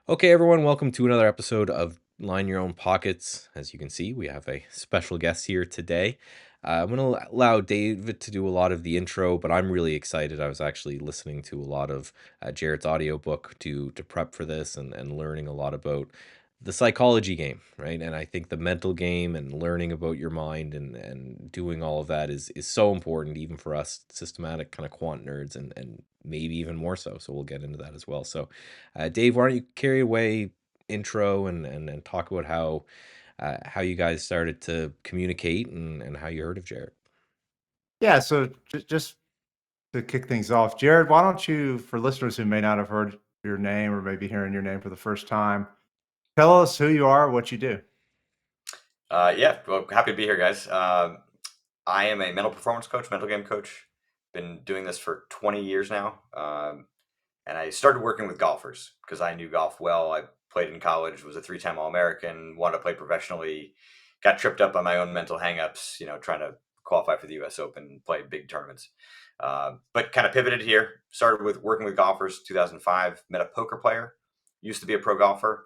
Okay, everyone, welcome to another episode of Line Your Own Pockets. As you can see, we have a special guest here today. I'm going to allow David to do a lot of the intro, but I'm really excited. I was actually listening to a lot of Jared's audiobook to prep for this and learning a lot about the psychology game, right? And I think the mental game and learning about your mind and doing all of that is so important, even for us systematic kind of quant nerds and maybe even more so. So we'll get into that as well. So Dave, why don't you carry away intro and talk about how you guys started to communicate and how you heard of Jared? Yeah, so just to kick things off, Jared, why don't you, for listeners who may not have heard your name or maybe hearing your name for the first time, tell us who you are, what you do. Yeah, well, happy to be here, guys. I am a mental performance coach, mental game coach. Been doing this for 20 years now. And I started working with golfers because I knew golf well. I played in college, was a three-time All-American, wanted to play professionally, got tripped up by my own mental hangups, trying to qualify for the US Open, play big tournaments. But kind of pivoted here, started with working with golfers 2005, met a poker player, used to be a pro golfer,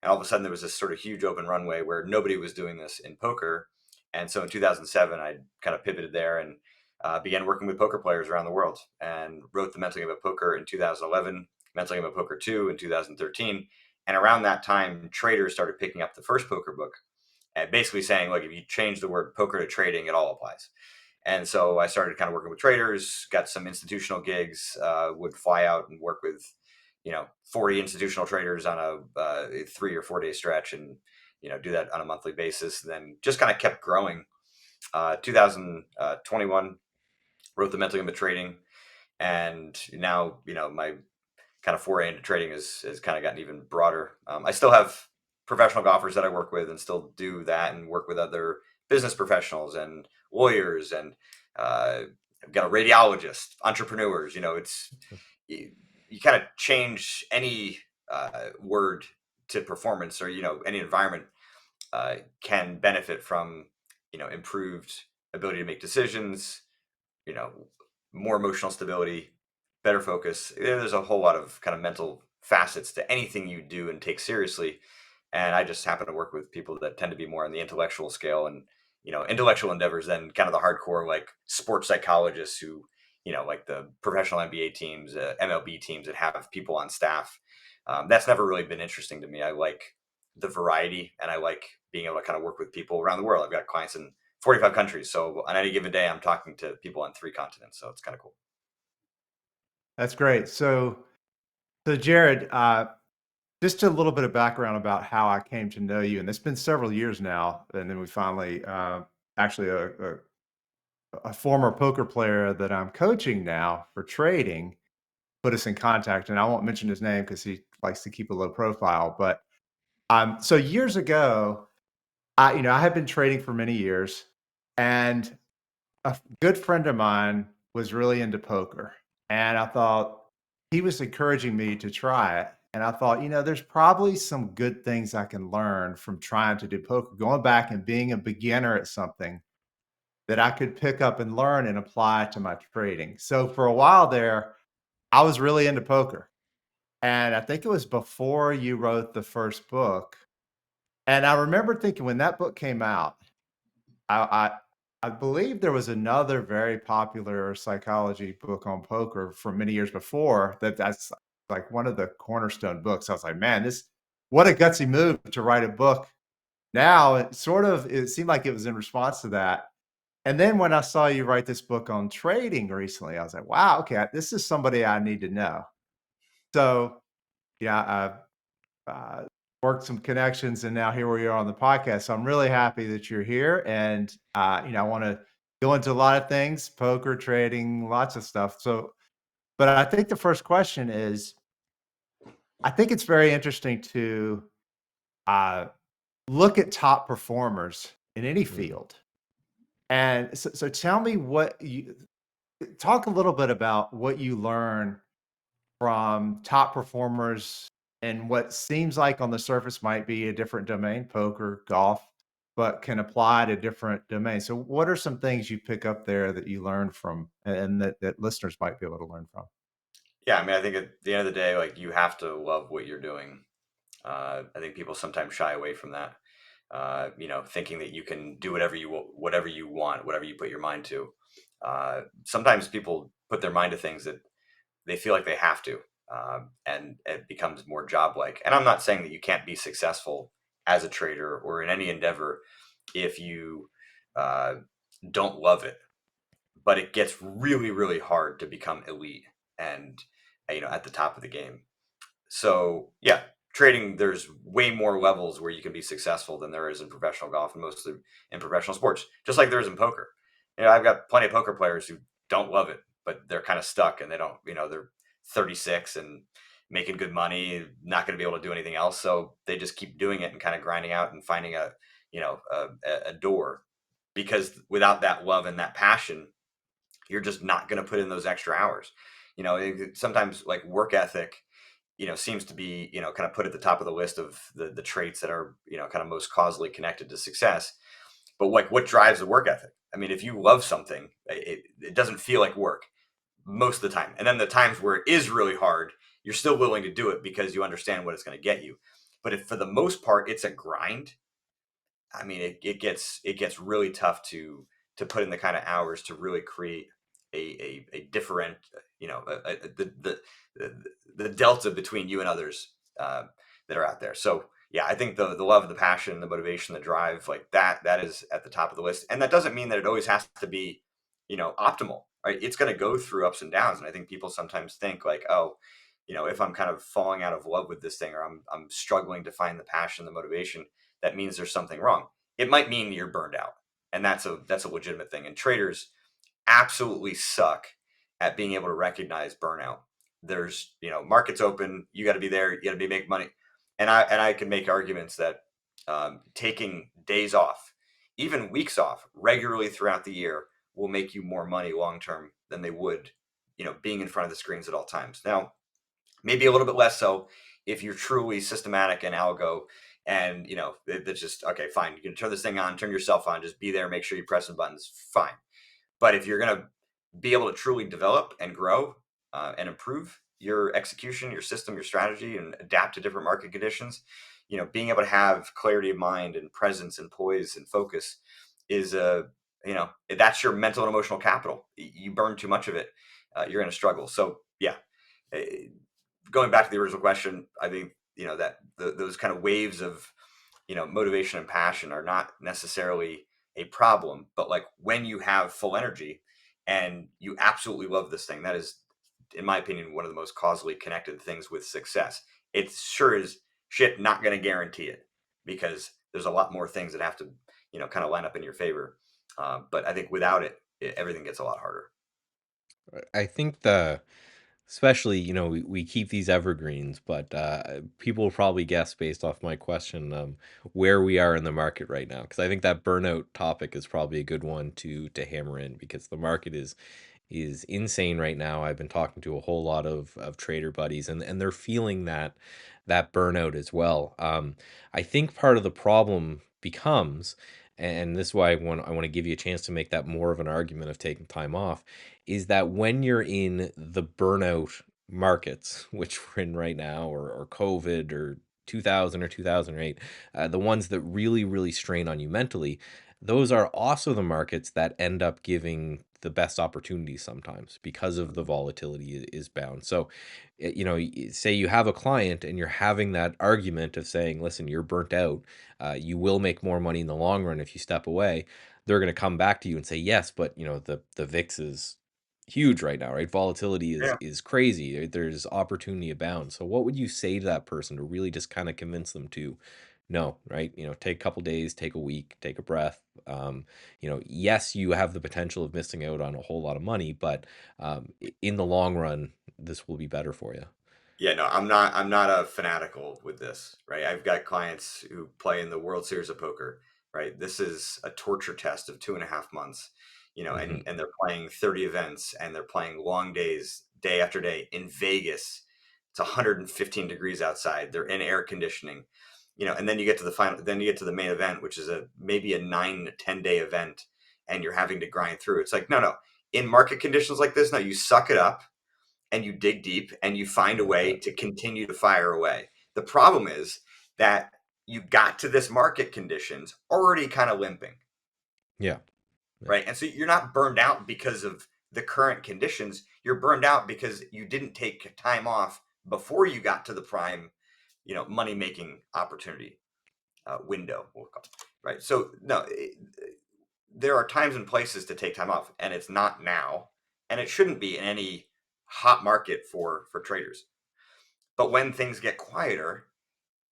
and all of a sudden there was this sort of huge open runway where nobody was doing this in poker. And so in 2007, I kind of pivoted there and began working with poker players around the world and wrote the Mental Game of Poker in 2011, Mental Game of Poker 2 in 2013. And around that time, traders started picking up the first poker book and basically saying, like, if you change the word poker to trading, it all applies. And so I started kind of working with traders, got some institutional gigs, would fly out and work with, 40 institutional traders on a 3 or 4 day stretch and, do that on a monthly basis. And then just kind of kept growing. 2021, wrote the Mental Game of Trading. And now, my kind of foray into trading has kind of gotten even broader. I still have professional golfers that I work with and still do that and work with other business professionals and lawyers and I've got a radiologist, entrepreneurs. You, you kind of change any word to performance or any environment can benefit from improved ability to make decisions, you know, more emotional stability, better focus. There's a whole lot of kind of mental facets to anything you do and take seriously. And I just happen to work with people that tend to be more on the intellectual scale and, intellectual endeavors than kind of the hardcore, like sports psychologists who, like the professional NBA teams, MLB teams that have people on staff. That's never really been interesting to me. I like the variety and I like being able to kind of work with people around the world. I've got clients in 45 countries. So on any given day, I'm talking to people on 3 continents. So it's kind of cool. That's great. So Jared, just a little bit of background about how I came to know you, and it's been several years now, and then we finally, actually, a former poker player that I'm coaching now for trading put us in contact, and I won't mention his name because he likes to keep a low profile. But so years ago, I had been trading for many years, and good friend of mine was really into poker. And I thought he was encouraging me to try it. And I thought, there's probably some good things I can learn from trying to do poker, going back and being a beginner at something that I could pick up and learn and apply to my trading. So for a while there, I was really into poker. And I think it was before you wrote the first book. And I remember thinking when that book came out, I I believe there was another very popular psychology book on poker from many years before that's like one of the cornerstone books. I was like, man, this what a gutsy move to write a book. Now it seemed like it was in response to that. And then when I saw you write this book on trading recently, I was like, wow, okay, this is somebody I need to know. So yeah, uh, worked some connections, and now here we are on the podcast. So I'm really happy that you're here, and I want to go into a lot of things, poker, trading, lots of stuff. So, but I think the first question is, I think it's very interesting to uh, look at top performers in any Mm. field, and so tell me what you talk a little bit about what you learn from top performers in what seems like on the surface might be a different domain, poker, golf, but can apply to different domains. So what are some things you pick up there that you learn from and that listeners might be able to learn from? Yeah. I mean, I think at the end of the day, like you have to love what you're doing I think people sometimes shy away from that. Thinking that you can do whatever you want, whatever you put your mind to. Sometimes people put their mind to things that they feel like they have to, and it becomes more job like. And I'm not saying that you can't be successful as a trader or in any endeavor if you uh, don't love it, but it gets really, really hard to become elite and at the top of the game. So yeah, trading, there's way more levels where you can be successful than there is in professional golf and mostly in professional sports, just like there is in poker. I've got plenty of poker players who don't love it, but they're kind of stuck and they don't, they're 36 and making good money, not going to be able to do anything else. So they just keep doing it and kind of grinding out and finding a door, because without that love and that passion, you're just not going to put in those extra hours. Sometimes like work ethic, seems to be, kind of put at the top of the list of the traits that are, kind of most causally connected to success. But like, what drives the work ethic? I mean, if you love something, it doesn't feel like work most of the time. And then the times where it is really hard, you're still willing to do it because you understand what it's going to get you. But if for the most part it's a grind, I mean, it gets really tough to put in the kind of hours to really create a different, the the delta between you and others, that are out there. So yeah, I think the love, the passion, the motivation, the drive, like that is at the top of the list. And that doesn't mean that it always has to be, optimal, right? It's going to go through ups and downs. And I think people sometimes think like, oh, if I'm kind of falling out of love with this thing, or I'm struggling to find the passion, the motivation, that means there's something wrong. It might mean you're burned out, and that's a legitimate thing. And traders absolutely suck at being able to recognize burnout. There's, markets open, you got to be there, you got to be making money, and I can make arguments that, taking days off, even weeks off, regularly throughout the year will make you more money long term than they would, being in front of the screens at all times. Now, maybe a little bit less so if you're truly systematic and algo, and that's just okay, fine, you can turn this thing on, turn yourself on, just be there, make sure you press the buttons, fine. But if you're going to be able to truly develop and grow, and improve your execution, your system, your strategy, and adapt to different market conditions, being able to have clarity of mind and presence and poise and focus is that's your mental and emotional capital. You burn too much of it, you're going to struggle. So yeah, eh, going back to the original question, I think that those kind of waves of motivation and passion are not necessarily a problem, but like when you have full energy and you absolutely love this thing, that is, in my opinion, one of the most causally connected things with success. It sure is shit not going to guarantee it, because there's a lot more things that have to kind of line up in your favor. But I think without it, everything gets a lot harder. I think the especially, we keep these evergreens, but people will probably guess based off my question, where we are in the market right now. Because I think that burnout topic is probably a good one to hammer in, because the market is insane right now. I've been talking to a whole lot of trader buddies, and they're feeling that burnout as well. I think part of the problem becomes, and this is why I want to give you a chance to make that more of an argument of taking time off, is that when you're in the burnout markets, which we're in right now, or COVID, or 2000 or 2008, the ones that really, really strain on you mentally, those are also the markets that end up giving the best opportunities sometimes, because of the volatility is bound. So, say you have a client and you're having that argument of saying, listen, you're burnt out. You will make more money in the long run if you step away. They're going to come back to you and say, yes, but the VIX is huge right now, right? Volatility is crazy. There's opportunity abound. So what would you say to that person to really just kind of convince them to no, right? Take a couple days, take a week, take a breath. Yes, you have the potential of missing out on a whole lot of money, but in the long run, this will be better for you. Yeah, no, I'm not a fanatical with this, right? I've got clients who play in the World Series of Poker, right? This is a torture test of 2.5 months, Hmm. and they're playing 30 events, and they're playing long days, day after day in Vegas. It's 115 degrees outside. They're in air conditioning, and then you get to the final, then you get to the main event, which is maybe a 9 to 10 day event, and you're having to grind through. It's like, no, no, in market conditions like this, no, you suck it up and you dig deep and you find I a like way that. to continue to fire away. The problem is that you got to this market conditions already kind of limping, Yeah. Yeah. right? And so you're not burned out because of the current conditions. You're burned out because you didn't take time off before you got to the prime, money making opportunity window, we'll call it, right? So no, there are times and places to take time off, and it's not now, and it shouldn't be in any hot market for traders. But when things get quieter,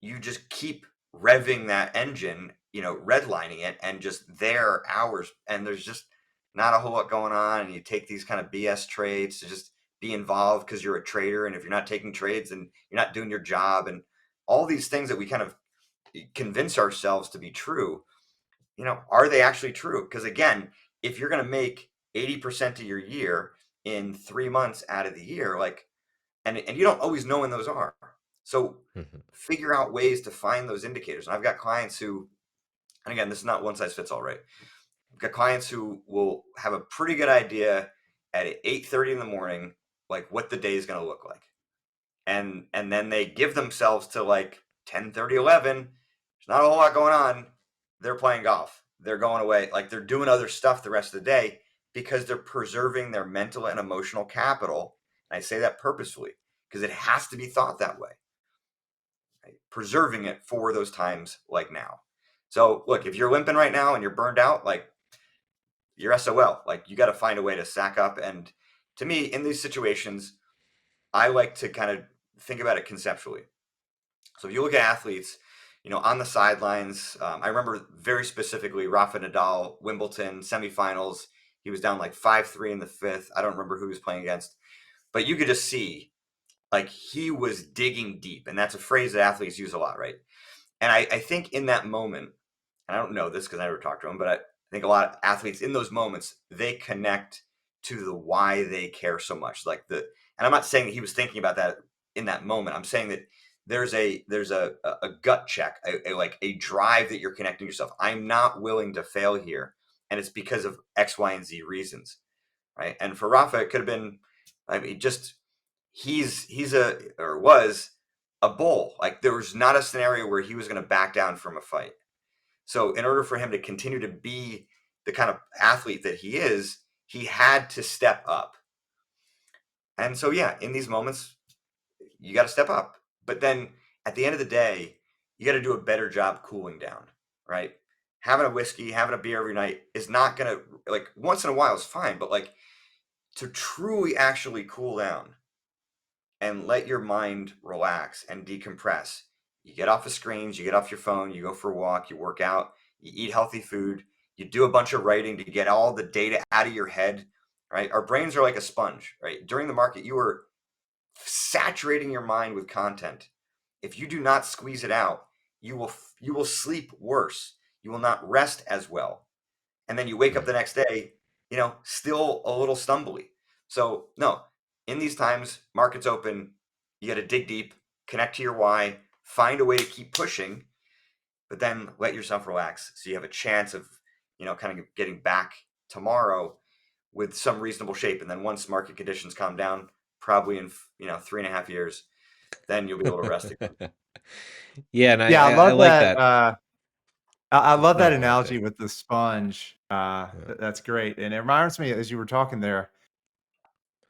you just keep revving that engine, redlining it, and just there hours, and there's just not a whole lot going on, and you take these kind of BS trades to just be involved because you're a trader, and if you're not taking trades, then you're not doing your job, and all these things that we kind of convince ourselves to be true, are they actually true? Because again, if you're going to make 80% of your year in 3 months out of the year, like, and you don't always know when those are. So Mhm. figure out ways to find those indicators. And I've got clients who, and again, this is not one size fits all, right? I've got clients who will have a pretty good idea at 8:30 in the morning, like what the day is going to look like. And then they give themselves to like 10:30, 11. There's not a whole lot going on. They're playing golf. They're going away. Like they're doing other stuff the rest of the day because they're preserving their mental and emotional capital. And I say that purposefully because it has to be thought that way, right? Preserving it for those times like now. So look, if you're limping right now and you're burned out, like you're SOL. Like you got to find a way to sack up. And to me, in these situations, I like to kind of think about it conceptually. So if you look at athletes, on the sidelines, I remember very specifically Rafa Nadal, Wimbledon semifinals. He was down like 5-3 in the fifth. I don't remember who he was playing against, but you could just see like he was digging deep. And that's a phrase that athletes use a lot, right? And I think in that moment, and I don't know this because I never talked to him, but I think a lot of athletes in those moments, they connect to the why they care so much. And I'm not saying that he was thinking about that in that moment. I'm saying that there's a gut check, like a drive that you're connecting yourself. I'm not willing to fail here, and it's because of X, Y, and Z reasons, right? And for Rafa, it could have been, I mean, just he's a or was a bull. Like there was not a scenario where he was going to back down from a fight. So in order for him to continue to be the kind of athlete that he is, he had to step up. And so yeah, in these moments, you got to step up. But then at the end of the day, you got to do a better job cooling down, right? Having a whiskey, having a beer every night is not going to, like, once in a while is fine, but like to truly actually cool down and let your mind relax and decompress. You get off the screens, you get off your phone, you go for a walk, you work out, you eat healthy food, you do a bunch of writing to get all the data out of your head, right? Our brains are like a sponge, right? During the market, you are saturating your mind with content. If you do not squeeze it out, you will sleep worse. You will not rest as well. And then you wake up Right. the next day, still a little stumbly. So, no, in these times, markets open, you got to dig deep, connect to your why, find a way to keep pushing, but then let yourself relax so you have a chance of, kind of getting back tomorrow with some reasonable shape. And then once market conditions calm down, probably in, 3.5 years, then you'll be able to rest again. Yeah, and I Yeah, I I I love like that. that. I love No, that go ahead. analogy with the sponge. Yeah. That's great, and it reminds me as you were talking there.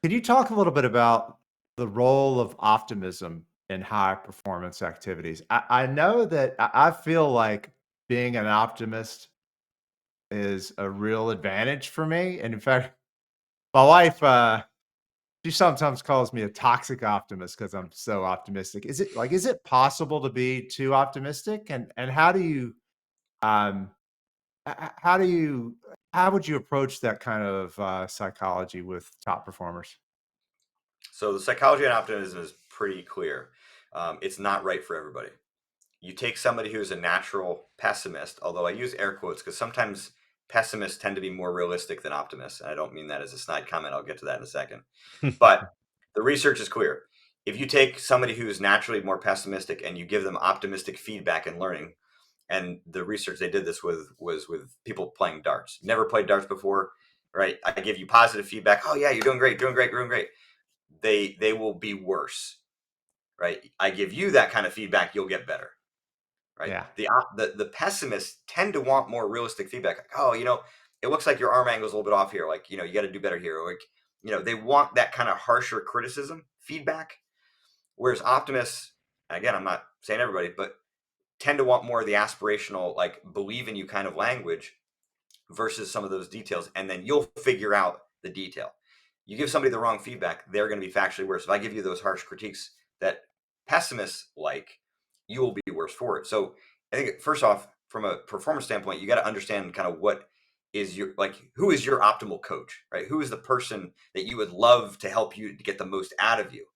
Could you talk a little bit about the role of optimism in high performance activities? I know that I feel like being an optimist is a real advantage for me, and in fact, my wife she sometimes calls me a toxic optimist because I'm so optimistic. Is it possible to be too optimistic, and um how do you how would you approach that kind of psychology with top performers? So the psychology of optimism is pretty clear. It's not right for everybody. You take somebody who's a natural pessimist, although I use air quotes because sometimes pessimists tend to be more realistic than optimists. And I don't mean that as a snide comment. I'll get to that in a second. But the research is clear. If you take somebody who's naturally more pessimistic and you give them optimistic feedback and learning, and the research they did this with was with people playing darts, never played darts before, right? I give you positive feedback. Oh yeah, you're doing great, doing great, doing great. They will be worse, right? I give you that kind of feedback, you'll get better, right? Yeah. The pessimists tend to want more realistic feedback. Like, oh, it looks like your arm angle is a little bit off here. Like, you got to do better here. Or, like, they want that kind of harsher criticism feedback. Whereas optimists, and again, I'm not saying everybody, but tend to want more of the aspirational, like, believe in you kind of language versus some of those details, and then you'll figure out the detail. You give somebody the wrong feedback, they're going to be factually worse. If I give you those harsh critiques that pessimists like, you will be worse for it. So I think, first off, from a performance standpoint, you got to understand kind of what is your, like, who is your optimal coach, right? Who is the person that you would love to help you to get the most out of you?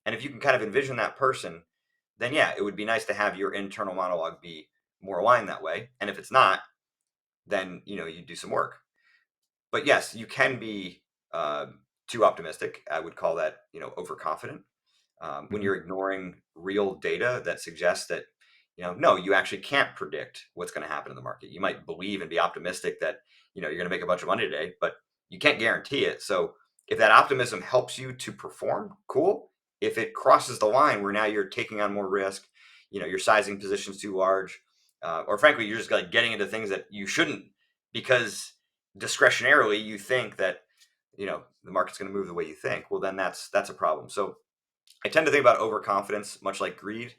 And if you can kind of envision that person, then yeah, it would be nice to have your internal monologue be more aligned that way. And if it's not, then you do some work. But yes, you can be too optimistic. I would call that overconfident. When Mhm. you're ignoring real data that suggests that no, you actually can't predict what's going to happen in the market. You might believe and be optimistic that you're going to make a bunch of money today, but you can't guarantee it. So if that optimism helps you to perform, cool. If it crosses the line where now you're taking on more risk, you're sizing positions too large, or frankly you're just like getting into things that you shouldn't, because discretionarily you think that the market's going to move the way you think, well, then that's a problem. So I tend to think about overconfidence much like greed,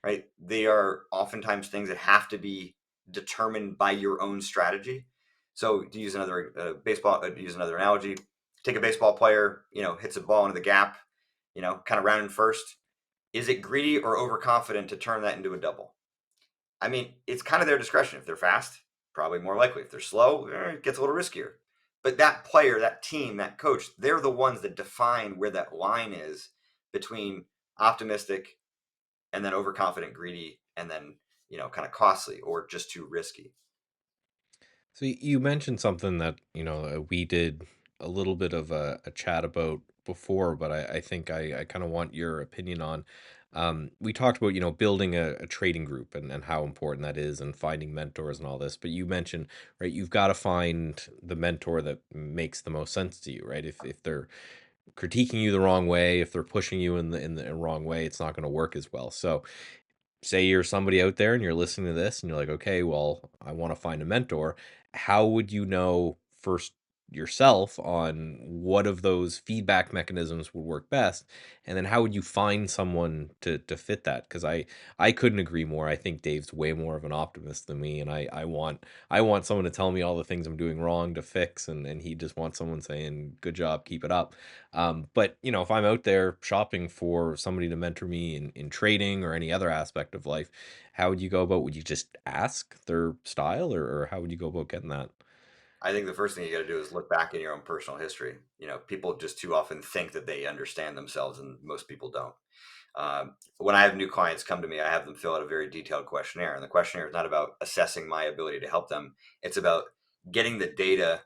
right? They are oftentimes things that have to be determined by your own strategy. So to use another use another analogy, take a baseball player, hits a ball into the gap, kind of rounding first. Is it greedy or overconfident to turn that into a double? I mean, it's kind of their discretion. If they're fast, probably more likely. If they're slow, it gets a little riskier. But that player, that team, that coach, they're the ones that define where that line is between optimistic and then overconfident, greedy, and then, kind of costly or just too risky. So you mentioned something that we did a little bit of a chat about before, but I think I kind of want your opinion on. We talked about building a trading group and how important that is and finding mentors and all this. But you mentioned, right, you've got to find the mentor that makes the most sense to you, right? If they're critiquing you the wrong way, if they're pushing you in the wrong way, it's not going to work as well. So say you're somebody out there and you're listening to this and you're like, okay, well, I want to find a mentor. How would you know first yourself on what of those feedback mechanisms would work best? And then how would you find someone to fit that? Because I couldn't agree more. I think Dave's way more of an optimist than me, and I want someone to tell me all the things I'm doing wrong to fix, and he just wants someone saying, good job, keep it up. But if I'm out there shopping for somebody to mentor me in trading or any other aspect of life, how would you go about? Would you just ask their style, or how would you go about getting that? I think the first thing you got to do is look back in your own personal history. People just too often think that they understand themselves, and most people don't. When I have new clients come to me, I have them fill out a very detailed questionnaire. And the questionnaire is not about assessing my ability to help them, it's about getting the data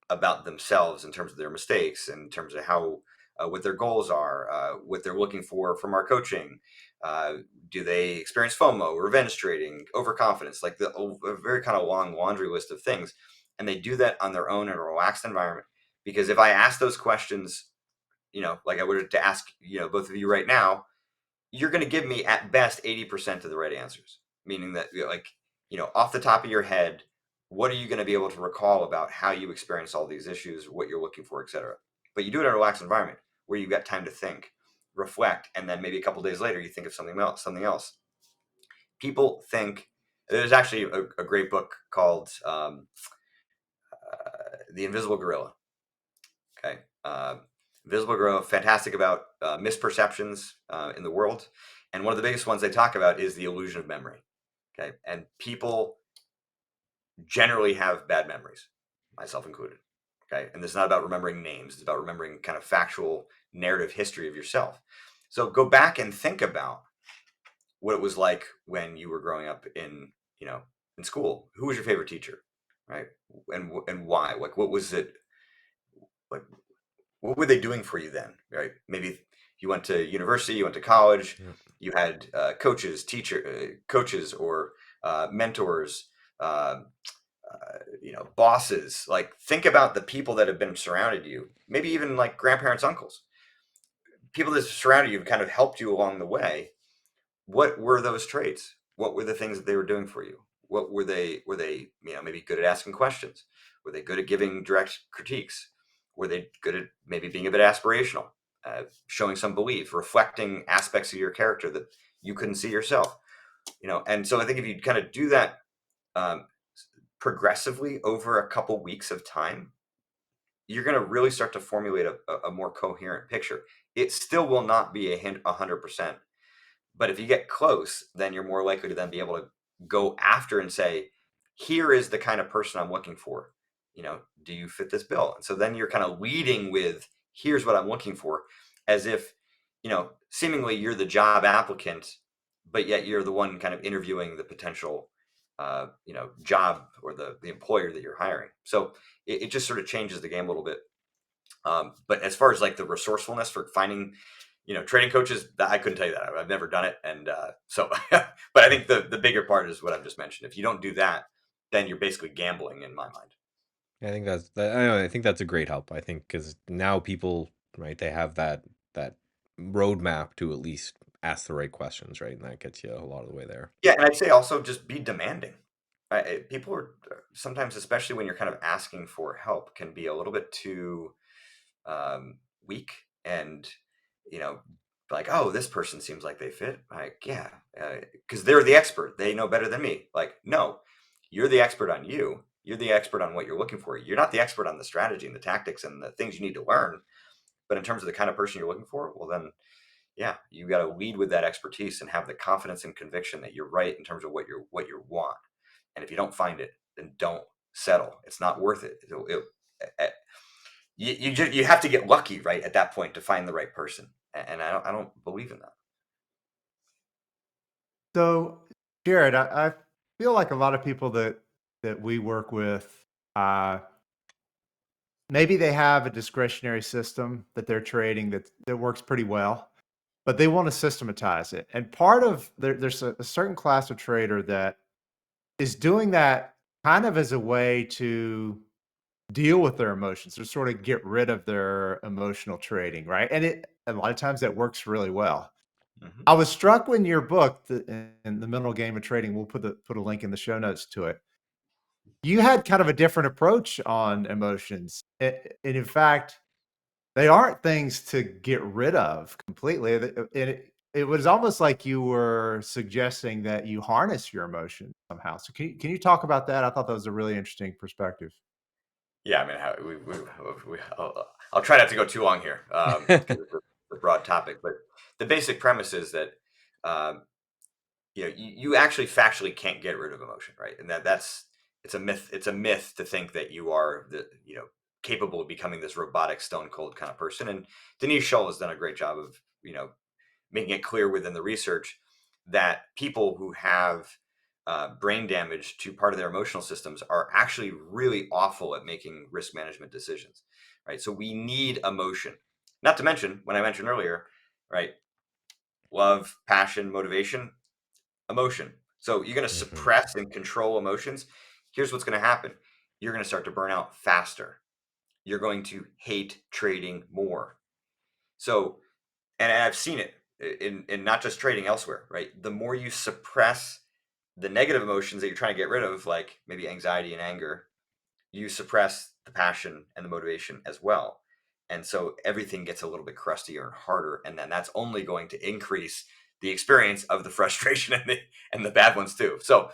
about themselves in terms of their mistakes, in terms of how what their goals are, what they're looking for from our coaching. Uh, do they experience FOMO, revenge trading, overconfidence, like a very kind of long laundry list of things, and they do that on their own in a relaxed environment. Because if I ask those questions, like I would to ask both of you right now, you're going to give me at best 80% of the right answers, meaning that like off the top of your head, what are you going to be able to recall about how you experience all these issues, what you're looking for, etc. But you do it in a relaxed environment where you've got time to think, reflect, and then maybe a couple days later you think of something else. People think there's actually a great book called The Invisible Gorilla. Okay. Invisible Gorilla, fantastic about misperceptions in the world. And one of the biggest ones they talk about is the illusion of memory. Okay. And people generally have bad memories, myself included. Okay. And this is not about remembering names, it's about remembering kind of factual narrative history of yourself. So go back and think about what it was like when you were growing up in school. Who was your favorite teacher? Right. And why? Like, what was it like? What were they doing for you then? Right? Maybe you went to university, you went to college, Yeah. you had coaches or mentors, uh, bosses. Like, think about the people that have been surrounded you. Maybe even like grandparents, uncles, people that surrounded you have kind of helped you along the way. what were those traits? What were the things that they were doing for you? What were they? Were they, maybe good at asking questions? Were they good at giving direct critiques? Were they good at maybe being a bit aspirational, showing some belief, reflecting aspects of your character that you couldn't see yourself? And so I think if you kind of do that um, progressively over a couple weeks of time, you're going to really start to formulate a more coherent picture. It still will not be 100%. But if you get close, then you're more likely to then be able to go after and say, here is the kind of person I'm looking for. Do you fit this bill? And so then you're kind of leading with, here's what I'm looking for, as if, seemingly you're the job applicant, but yet you're the one kind of interviewing the potential, job or the employer that you're hiring. So it just sort of changes the game a little bit. But as far as like the resourcefulness for finding, trading coaches, I couldn't tell you that. I've never done it, and so. But I think the bigger part is what I've just mentioned. If you don't do that, then you're basically gambling, in my mind. I think that's that. I think that's a great help. I think because now people, right, they have that roadmap to at least ask the right questions, right, and that gets you a lot of the way there. Yeah, and I'd say also just be demanding. People are sometimes, especially when you're kind of asking for help, can be a little bit too weak and you know like, oh, this person seems like they fit, like, yeah, because they're the expert, they know better than me. Like, no, you're the expert on you, you're the expert on what you're looking for. You're not the expert on the strategy and the tactics and the things you need to learn. But in terms of the kind of person you're looking for, well then, yeah, you got to lead with that expertise and have the confidence and conviction that you're right in terms of what you want. And if you don't find it, then don't settle. It's not worth it. Eh, you have to get lucky, right, at that point to find the right person, and I don't believe in that. So, Jared, I feel like a lot of people that we work with, uh, maybe they have a discretionary system that they're trading that works pretty well, but they want to systematize it. And part of there's a certain class of trader that is doing that kind of as a way to deal with their emotions, to sort of get rid of their emotional trading, right? And a lot of times that works really well. Hmm. I was struck when your book, in the mental game of trading, we'll put a link in the show notes to it. You had kind of a different approach on emotions, and in fact, they aren't things to get rid of completely. It was almost like you were suggesting that you harness your emotions somehow. So can you talk about that? I thought that was a really interesting perspective. Yeah, I mean, I'll try not to go too long here, because it's a broad topic. But the basic premise is that um, you actually factually can't get rid of emotion, right? And that's it's a myth. It's a myth to think that you are capable of becoming this robotic, stone cold kind of person. And Denise Shull has done a great job of making it clear within the research that people who have brain damage to part of their emotional systems are actually really awful at making risk management decisions, right? So we need emotion. Not to mention, when I mentioned earlier, right, love, passion, motivation, emotion. So you're going to Hmm. suppress and control emotions. Here's what's going to happen: you're going to start to burn out faster. You're going to hate trading more. So, and I've seen it in not just trading, elsewhere, right? The more you suppress the negative emotions that you're trying to get rid of, like maybe anxiety and anger, you suppress the passion and the motivation as well. And so everything gets a little bit crustier and harder. And then that's only going to increase the experience of the frustration and the bad ones too. So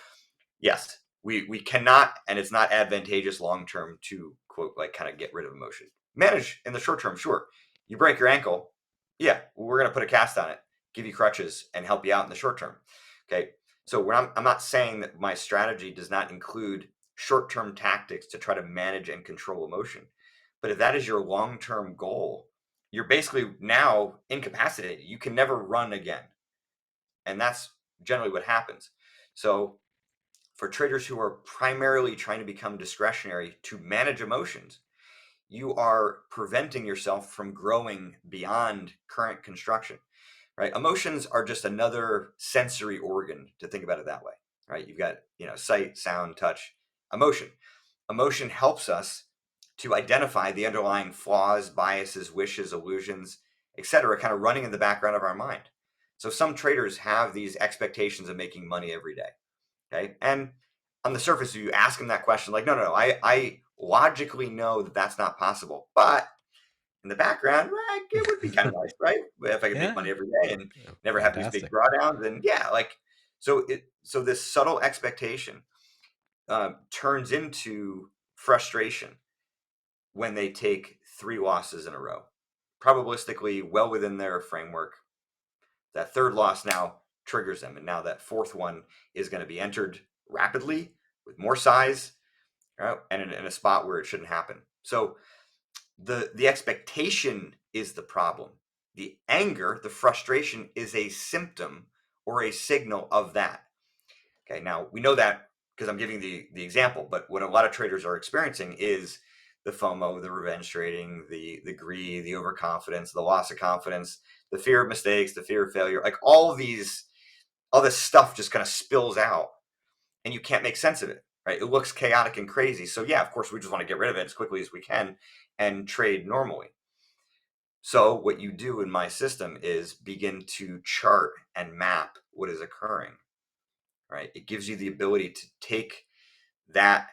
yes, we cannot, and it's not advantageous long term to quote like kind of get rid of emotion. Manage in the short term, sure. You break your ankle, yeah, we're going to put a cast on it, give you crutches, and help you out in the short term. Okay, so I'm not saying that my strategy does not include short term tactics to try to manage and control emotion, but if that is your long term goal, you're basically now incapacitated. You can never run again, and that's generally what happens. So for traders who are primarily trying to become discretionary to manage emotions, you are preventing yourself from growing beyond current construction, right? Emotions are just another sensory organ, to think about it that way, right? You've got, sight, sound, touch, emotion. Emotion helps us to identify the underlying flaws, biases, wishes, illusions, etc., kind of running in the background of our mind. So some traders have these expectations of making money every day. Okay. And on the surface, you ask them that question, like, no, I logically know that that's not possible. But in the background, like, it would be kind of nice, right? If I could make Yeah. money every day and Yeah, never have these big fantastic. drawdowns. And yeah, like, so this subtle expectation turns into frustration when they take three losses in a row, probabilistically well within their framework. That third loss now triggers them, and now that fourth one is going to be entered rapidly with more size, and in a spot where it shouldn't happen. So the expectation is the problem. The anger, the frustration, is a symptom or a signal of that. Okay, now we know that because I'm giving the example, but what a lot of traders are experiencing is the FOMO, the revenge trading, the greed, the overconfidence, the loss of confidence, the fear of mistakes, the fear of failure. Like all this stuff just kind of spills out, and you can't make sense of it. Right? It looks chaotic and crazy. So yeah, of course, we just want to get rid of it as quickly as we can and trade normally. So what you do in my system is begin to chart and map what is occurring. Right? It gives you the ability to take that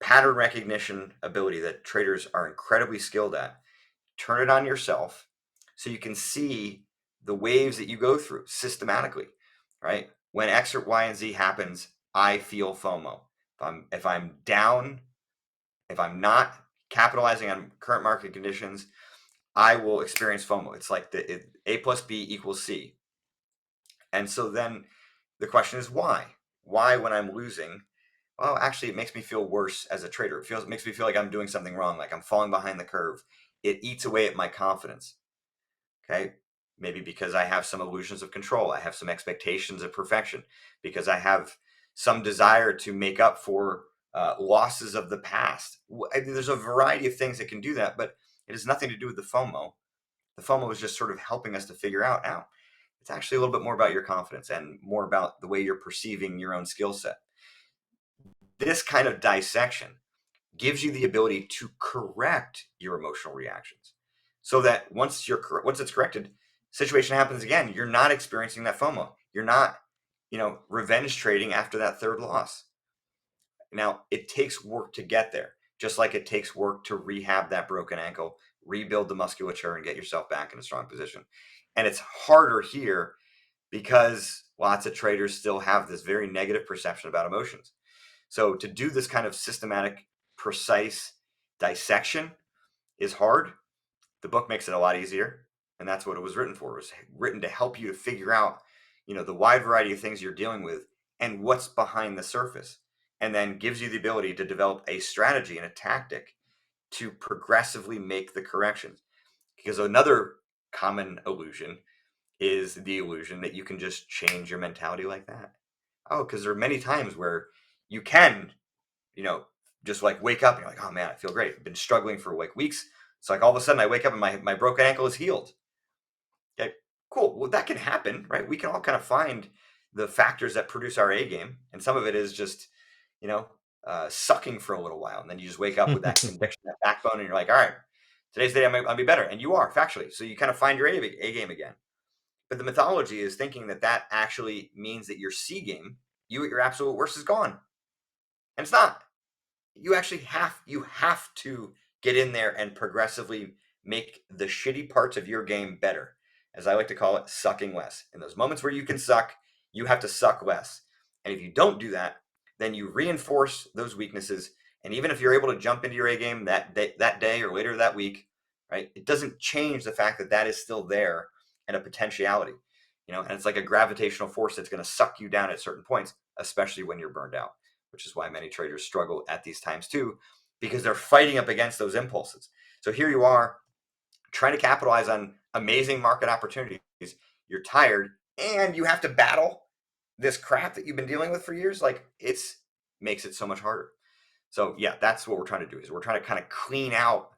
pattern recognition ability that traders are incredibly skilled at, turn it on yourself so you can see the waves that you go through systematically, right? When X or Y and Z happens, I feel FOMO. If I'm down, if I'm not capitalizing on current market conditions, I will experience FOMO. It's like A plus B equals C. And so then the question is why? Why when I'm losing? Well, actually, it makes me feel worse as a trader. It makes me feel like I'm doing something wrong, like I'm falling behind the curve. It eats away at my confidence. Okay. Maybe because I have some illusions of control. I have some expectations of perfection, because I have some desire to make up for losses of the past. There's a variety of things that can do that, but it has nothing to do with the FOMO. The FOMO is just sort of helping us to figure out now. It's actually a little bit more about your confidence and more about the way you're perceiving your own skill set. This kind of dissection gives you the ability to correct your emotional reactions, so that once it's corrected, situation happens again, you're not experiencing that FOMO. You're not, revenge trading after that third loss. Now, it takes work to get there, just like it takes work to rehab that broken ankle, rebuild the musculature, and get yourself back in a strong position. And it's harder here because lots of traders still have this very negative perception about emotions. So to do this kind of systematic, precise dissection is hard. The book makes it a lot easier, and that's what it was written for. It was written to help you to figure out, the wide variety of things you're dealing with and what's behind the surface, and then gives you the ability to develop a strategy and a tactic to progressively make the corrections. Because another common illusion is the illusion that you can just change your mentality like that. Oh, because there are many times where you can, you know, just like wake up and you're like, oh man, I feel great. I've been struggling for like weeks. It's like all of a sudden I wake up and my broken ankle is healed. Okay, cool. Well, that can happen, right? We can all kind of find the factors that produce our A game. And some of it is just, you know, sucking for a little while. And then you just wake up with that conviction, that backbone, and you're like, all right, today's the day I'll be better. And you are factually. So you kind of find your A game again. But the mythology is thinking that that actually means that your C game, you at your absolute worst, is gone. And it's not. You have to get in there and progressively make the shitty parts of your game better. As I like to call it, sucking less. In those moments where you can suck, you have to suck less. And if you don't do that, then you reinforce those weaknesses. And even if you're able to jump into your A game that day or later that week, right, it doesn't change the fact that that is still there and a potentiality. And it's like a gravitational force that's going to suck you down at certain points, especially when you're burned out, which is why many traders struggle at these times too, because they're fighting up against those impulses. So here you are trying to capitalize on amazing market opportunities. You're tired and you have to battle this crap that you've been dealing with for years. Like, it's makes it so much harder. So yeah, that's what we're trying to do, is we're trying to kind of clean out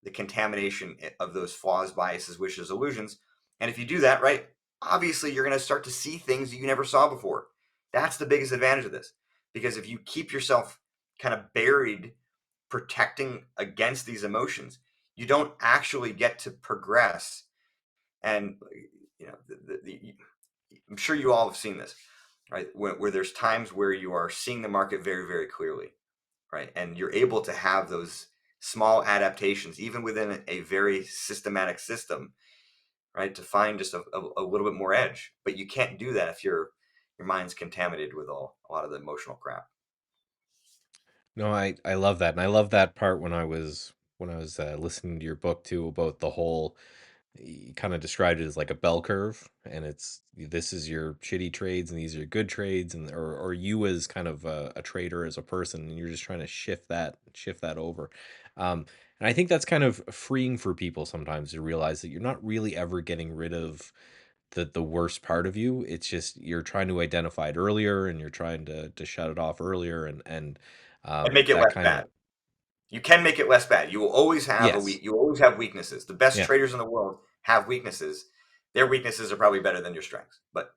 the contamination of those flaws, biases, wishes, illusions. And if you do that, right, obviously you're going to start to see things that you never saw before. That's the biggest advantage of this. Because if you keep yourself kind of buried, protecting against these emotions, you don't actually get to progress. And, you know, I'm sure you all have seen this, right? Where there's times where you are seeing the market very, very clearly, right? And you're able to have those small adaptations, even within a very systematic system, right? To find just a little bit more edge. But you can't do that if your mind's contaminated with a lot of the emotional crap. No, I love that, and I love that part when I was listening to your book too about the whole. You kind of described it as like a bell curve, and it's this is your shitty trades and these are your good trades, and or you as kind of a trader as a person, and you're just trying to shift that over. And I think that's kind of freeing for people sometimes to realize that you're not really ever getting rid of the worst part of you. It's just you're trying to identify it earlier, and you're trying to shut it off earlier, And make it that less kind of bad. You can make it less bad. You will always have yes. you always have weaknesses. The best Yeah. traders in the world have weaknesses. Their weaknesses are probably better than your strengths. But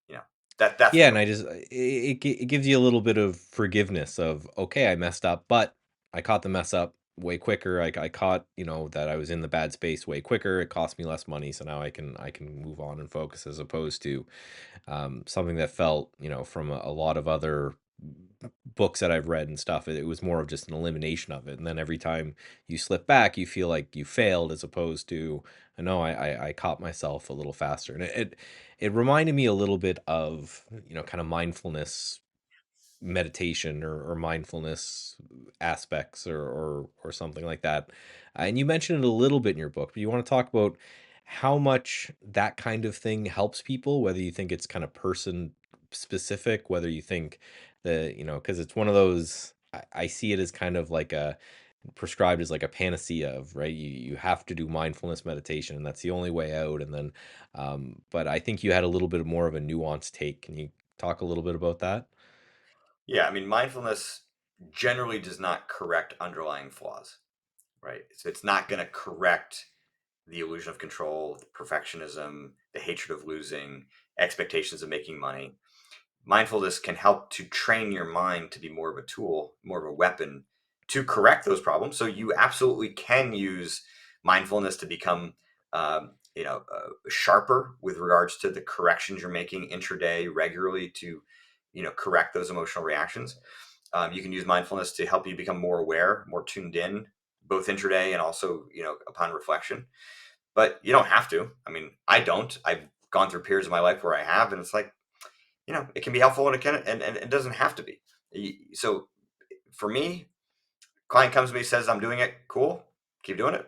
you know, that's the Yeah, and goal. I just it gives you a little bit of forgiveness of, okay, I messed up, but I caught the mess up way quicker. I caught, that I was in the bad space way quicker. It cost me less money, so now I can move on and focus, as opposed to something that felt, from a lot of other books that I've read and stuff. It was more of just an elimination of it, and then every time you slip back, you feel like you failed, as opposed to, no, I caught myself a little faster, and it reminded me a little bit of, kind of mindfulness meditation, or mindfulness aspects, or something like that. And you mentioned it a little bit in your book, but you want to talk about how much that kind of thing helps people, whether you think it's kind of person specific, whether you think that, because it's one of those, I see it as kind of like a prescribed as like a panacea of, right, you have to do mindfulness meditation and that's the only way out. And then but I think you had a little bit more of a nuanced take. Can you talk a little bit about that? Yeah, I mean, mindfulness generally does not correct underlying flaws, right? So it's not going to correct the illusion of control, perfectionism, the hatred of losing, expectations of making money. Mindfulness can help to train your mind to be more of a tool, more of a weapon to correct those problems. So you absolutely can use mindfulness to become, sharper with regards to the corrections you're making intraday regularly to, correct those emotional reactions. You can use mindfulness to help you become more aware, more tuned in, both intraday and also, upon reflection. But you don't have to. I mean, I don't. I've gone through periods of my life where I have, and it's like, it can be helpful and it can, and it doesn't have to be. So for me, client comes to me, says I'm doing it, cool, keep doing it.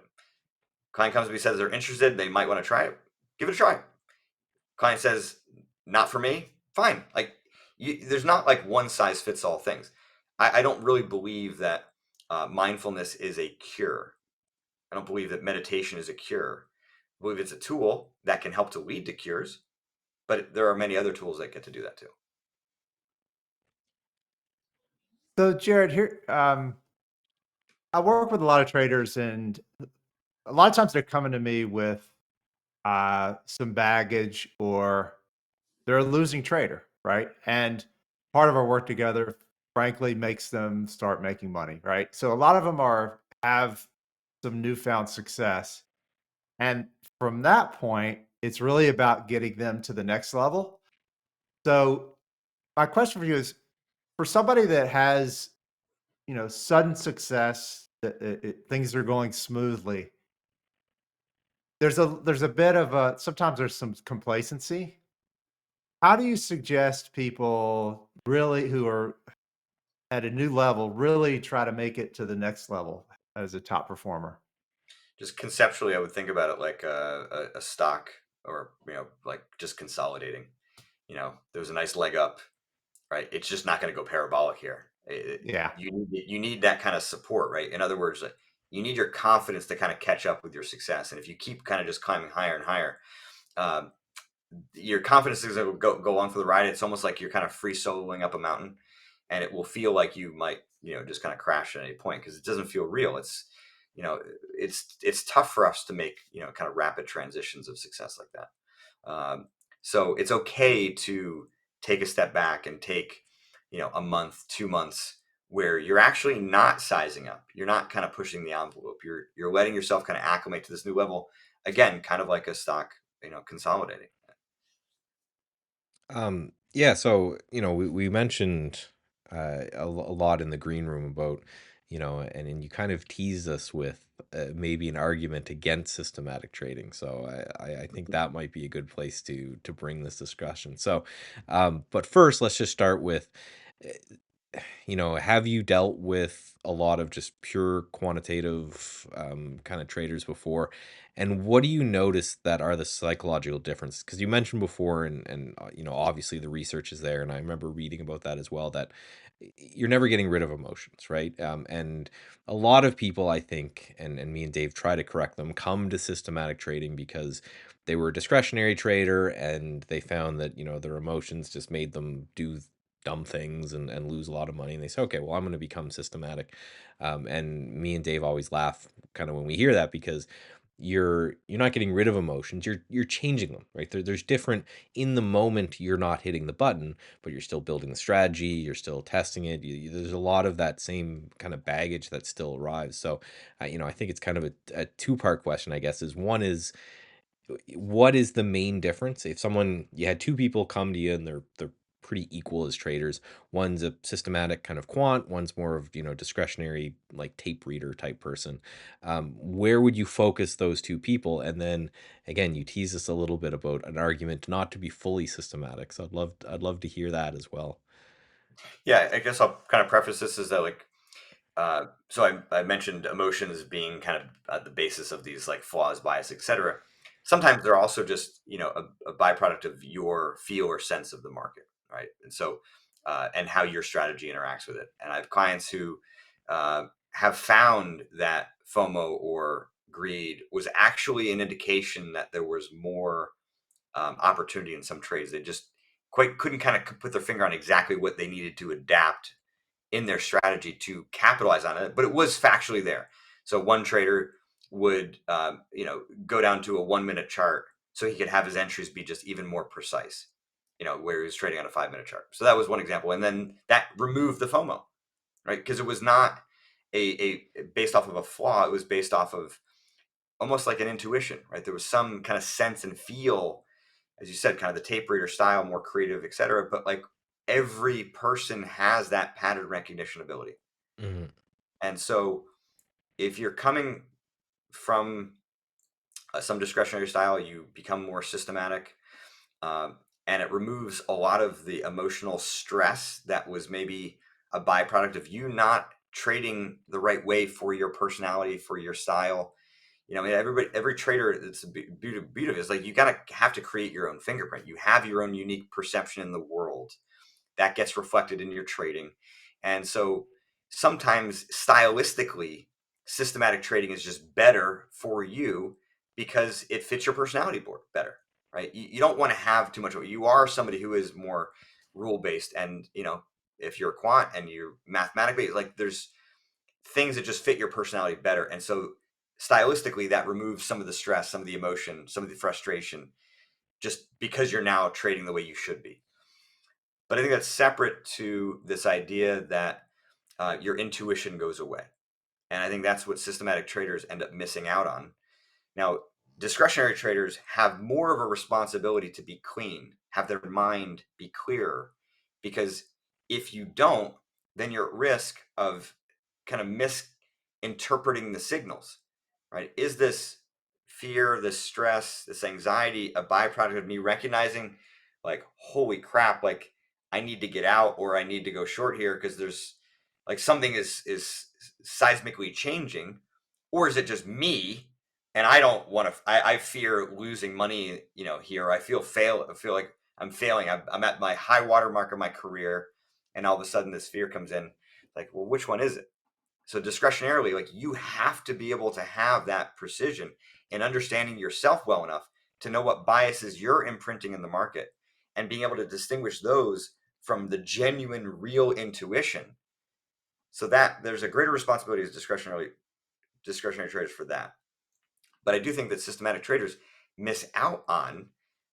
Client comes to me, says they're interested, they might want to try it, give it a try. Client says not for me, fine. Like, there's not like one size fits all things. I don't really believe that mindfulness is a cure. I don't believe that meditation is a cure. I believe it's a tool that can help to lead to cures, but there are many other tools that get to do that too. So, Jared, here, I work with a lot of traders, and a lot of times they're coming to me with some baggage, or they're a losing trader, right? And part of our work together, frankly, makes them start making money, right? So a lot of them have some newfound success, and from that point, it's really about getting them to the next level. So my question for you is, for somebody that has, sudden success, that things are going smoothly, there's a bit of a, sometimes there's some complacency. How do you suggest people really who are at a new level really try to make it to the next level as a top performer? Just conceptually, I would think about it like a stock, or like just consolidating. There's a nice leg up, right? It's just not going to go parabolic here. Yeah. You need that kind of support, right? In other words, you need your confidence to kind of catch up with your success. And if you keep kind of just climbing higher and higher, um, your confidence is going to go on for the ride. It's almost like you're kind of free soloing up a mountain, and it will feel like you might, just kind of crash at any point because it doesn't feel real. You know, it's tough for us to make, kind of rapid transitions of success like that. So it's okay to take a step back and take, a month, 2 months where you're actually not sizing up. You're not kind of pushing the envelope. You're letting yourself kind of acclimate to this new level. Again, kind of like a stock, consolidating. Yeah, so we mentioned a lot in the green room about and you kind of teased us with maybe an argument against systematic trading. So I think that might be a good place to bring this discussion. So, but first, let's just start with have you dealt with a lot of just pure quantitative kind of traders before? And what do you notice that are the psychological differences? Because you mentioned before, and obviously the research is there, and I remember reading about that as well. That you're never getting rid of emotions, right? And a lot of people, I think, and me and Dave try to correct them, come to systematic trading because they were a discretionary trader and they found that their emotions just made them do dumb things and lose a lot of money, and they say, okay, well, I'm going to become systematic. And me and Dave always laugh kind of when we hear that, because you're not getting rid of emotions, you're changing them, right? There's different. In the moment, you're not hitting the button, but you're still building the strategy, you're still testing it. There's a lot of that same kind of baggage that still arrives. So I think it's kind of a two-part question, I guess. Is one is, what is the main difference if you had two people come to you and they're pretty equal as traders? One's a systematic kind of quant, one's more of discretionary, like tape reader type person. Where would you focus those two people? And then again, you tease us a little bit about an argument not to be fully systematic, so I'd love to hear that as well. Yeah, I guess I'll kind of preface this as that, like, so I mentioned emotions being kind of at the basis of these like flaws, bias, etc. Sometimes they're also just a byproduct of your feel or sense of the market, right? And so and how your strategy interacts with it. And I have clients who have found that FOMO or greed was actually an indication that there was more opportunity in some trades. They just quite couldn't kind of put their finger on exactly what they needed to adapt in their strategy to capitalize on it, but it was factually there. So one trader would, go down to a 1 minute chart so he could have his entries be just even more precise. Where he was trading on a 5 minute chart. So that was one example, and then that removed the FOMO, right? Because it was not a based off of a flaw; it was based off of almost like an intuition, right? There was some kind of sense and feel, as you said, kind of the tape reader style, more creative, etc. But like every person has that pattern recognition ability. Mhm. And so if you're coming from some discretionary style, you become more systematic, um, and it removes a lot of the emotional stress that was maybe a byproduct of you not trading the right way for your personality, for your style. I mean, every trader, it's the beauty of it is like you gotta have to create your own fingerprint. You have your own unique perception in the world that gets reflected in your trading. And so sometimes stylistically, systematic trading is just better for you because it fits your personality board better, right? You don't want to have too much of it. You are somebody who is more rule based. And, if you're a quant and you're mathematically, like there's things that just fit your personality better. And so stylistically, that removes some of the stress, some of the emotion, some of the frustration, just because you're now trading the way you should be. But I think that's separate to this idea that your intuition goes away. And I think that's what systematic traders end up missing out on. Now, discretionary traders have more of a responsibility to be clean, have their mind be clearer, because if you don't, then you're at risk of kind of misinterpreting the signals, right? Is this fear, this stress, this anxiety a byproduct of me recognizing, like, holy crap, like I need to get out or I need to go short here because there's like something is seismically changing, or is it just me and I don't want to. I fear losing money. Here I feel like I'm failing. I'm at my high water mark of my career, and all of a sudden this fear comes in. Like, well, which one is it? So discretionarily, like you have to be able to have that precision and understanding yourself well enough to know what biases you're imprinting in the market, and being able to distinguish those from the genuine, real intuition. So that there's a greater responsibility as discretionary traders for that. But I do think that systematic traders miss out on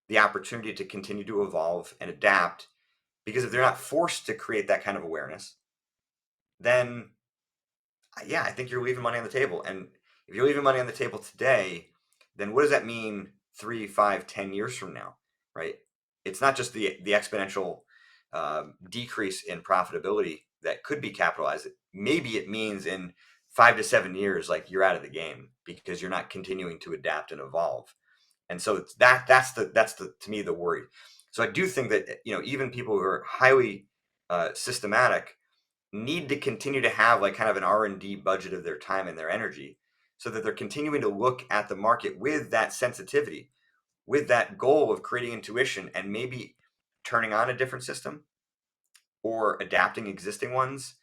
the opportunity to continue to evolve and adapt, because if they're not forced to create that kind of awareness, then yeah, I think you're leaving money on the table. And if you're leaving money on the table today, then what does that mean 3, 5, 10 years from now, right? it's not just the exponential decrease in profitability that could be capitalized. Maybe it means in 5 to 7 years, like you're out of the game because you're not continuing to adapt and evolve. And so it's that's the to me the worry. So I do think that even people who are highly systematic need to continue to have like kind of an R&D budget of their time and their energy so that they're continuing to look at the market with that sensitivity, with that goal of creating intuition and maybe turning on a different system or adapting existing ones.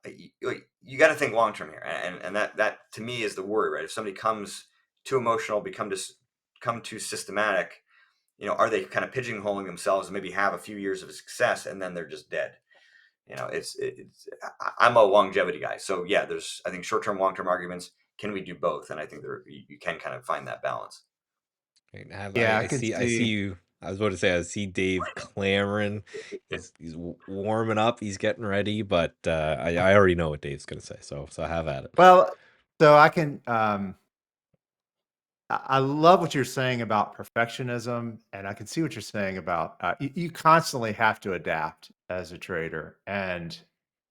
You got to think long term here, and that to me is the worry, right? If somebody comes too emotional, come too systematic, are they kind of pigeonholing themselves and maybe have a few years of success and then they're just dead? I'm a longevity guy, so yeah, there's I think short term, long term arguments. Can we do both? And I think you can kind of find that balance. Right, Yeah, I I can see see. you. I was about to say I see Dave clamoring. He's warming up. He's getting ready, but I already know what Dave's gonna say. So have at it. Well, so I can. I love what you're saying about perfectionism, and I can see what you're saying about you constantly have to adapt as a trader, and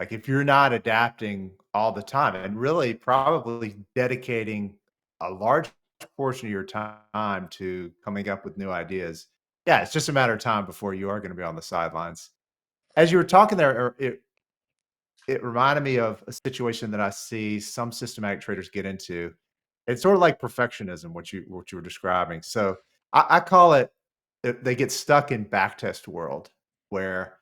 like if you're not adapting all the time, and really probably dedicating a large portion of your time to coming up with new ideas, yeah, it's just a matter of time before you are going to be on the sidelines. As you were talking there, it reminded me of a situation that I see some systematic traders get into. It's sort of like perfectionism, what you were describing. So I call it they get stuck in backtest world where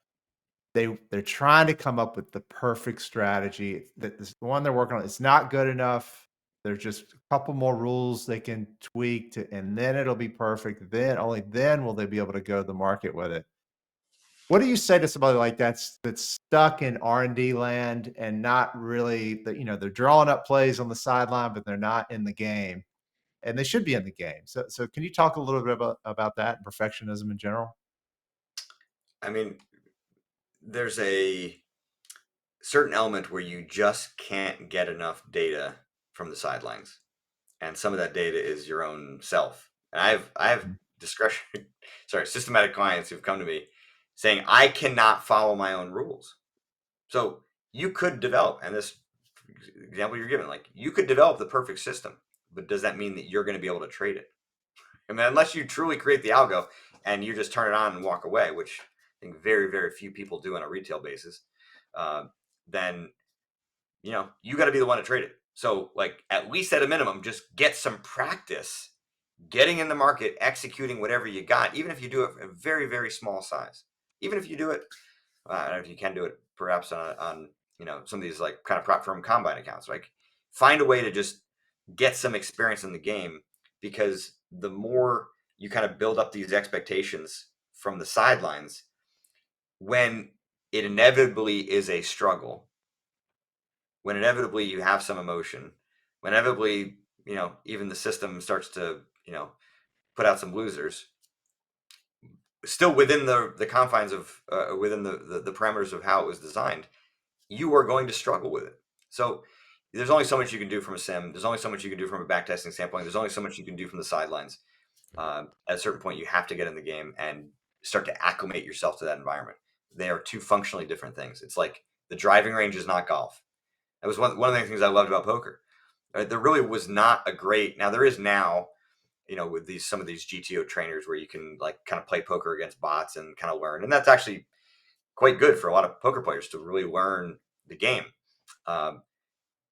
they're trying to come up with the perfect strategy. That the one they're working on, it's not good enough. There's just a couple more rules they can tweak to, and then it'll be perfect. Then only then will they be able to go to the market with it. What do you say to somebody like that's stuck in R&D land and not really that they're drawing up plays on the sideline, but they're not in the game, and they should be in the game. So can you talk a little bit about that and perfectionism in general? I mean, there's a certain element where you just can't get enough data from the sidelines, and some of that data is your own self. And I have Mhm. discretion, sorry, systematic clients who've come to me saying I cannot follow my own rules. So you could develop, and this example you're given, like you could develop the perfect system, but does that mean that you're going to be able to trade it? I mean, unless you truly create the algo and you just turn it on and walk away, which I think very, very few people do on a retail basis, uh, then you got to be the one to trade it. So, like, at least at a minimum, just get some practice getting in the market, executing whatever you got, even if you do it a very, very small size. Even if you do it, I don't know if you can do it perhaps on some of these like kind of prop firm combine accounts. Like, find a way to just get some experience in the game because the more you kind of build up these expectations from the sidelines, when it inevitably is a struggle, when inevitably you have some emotion, when inevitably even the system starts to put out some losers, still within the confines of within the parameters of how it was designed, you are going to struggle with it. So there's only so much you can do from a sim. There's only so much you can do from a backtesting standpoint. There's only so much you can do from the sidelines. At a certain point, you have to get in the game and start to acclimate yourself to that environment. They are two functionally different things. It's like the driving range is not golf. That was one of the things I loved about poker. There really was not a great. Now there is now, with these some of these GTO trainers where you can like kind of play poker against bots and kind of learn, and that's actually quite good for a lot of poker players to really learn the game. Um,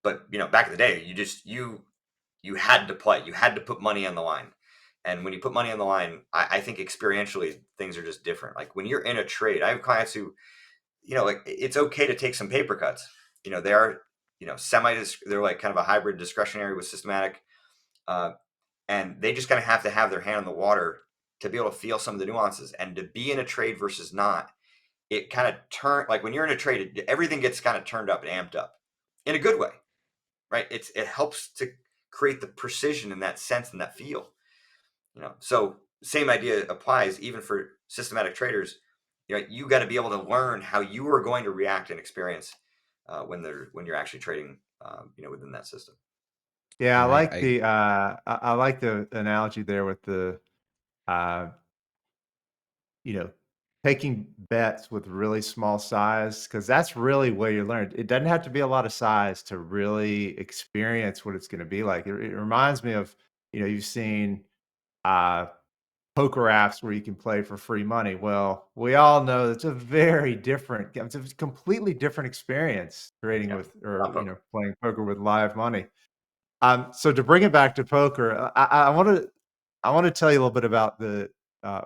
but back in the day, you had to play, you had to put money on the line, and when you put money on the line, I think experientially things are just different. Like when you're in a trade, I have clients who like it's okay to take some paper cuts. They are semi, they're like kind of a hybrid discretionary with systematic. Uh, and they just kind of have to have their hand on the water to be able to feel some of the nuances and to be in a trade versus not. It kind of turn like when you're in a trade, everything gets kind of turned up and amped up in a good way, right? It helps to create the precision in that sense and that feel. So same idea applies even for systematic traders. You got to be able to learn how you are going to react and experience when you're actually trading, within that system. Yeah, I And like I the I like the analogy there with the uh, you know, taking bets with really small size, because that's really where you learn. It doesn't have to be a lot of size to really experience what it's going to be like. It reminds me of, you've seen uh, poker apps where you can play for free money. Well, we all know it's a very different, it's a completely different experience trading Yeah, with, not or, poker. playing poker with live money. So to bring it back to poker, I want to tell you a little bit about the